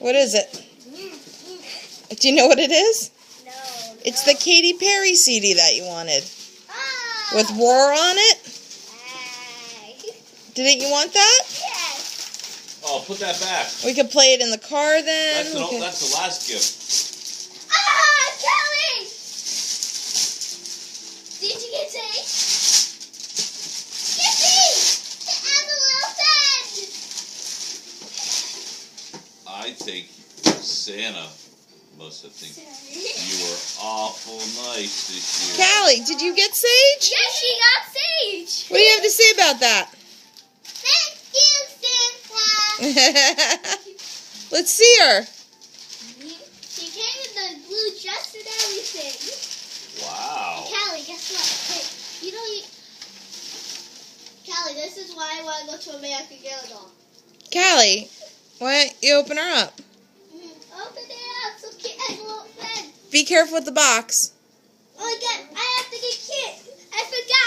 What is it? Do you know what it is? No. It's the Katy Perry CD that you wanted. Oh. With Roar on it? Hey. Didn't you want that? Yes. Oh, put that back. We could play it in the car then. That's the last gift. Ah, Kelly! Did you get saved? Yippee! The I think Santa must have think you were awful nice this year. Callie, did you get Sage? Yes, she got Sage. What do you have to say about that? Thank you, Santa. Let's see her. She came with the blue dress and everything. Wow. Callie, guess what? Hey, you know you... Callie, this is why I want to go to American Girl Doll. Callie, why don't you open her up? Open it up so Kit has a little friend. Be careful with the box. Oh my god, I have to get Kit. I forgot.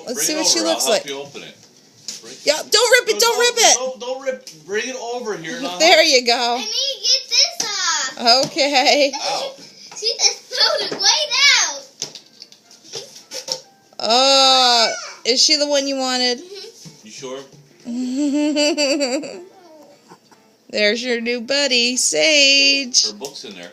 Let's see what she looks I'll like. help you open it. Yeah, don't rip it, don't rip it. Don't rip. Bring it over here. And There you I go. need to get this off. Okay. Ow. She just threw it right out. Oh, is she the one you wanted? You sure? There's your new buddy, Sage. Her book's in there.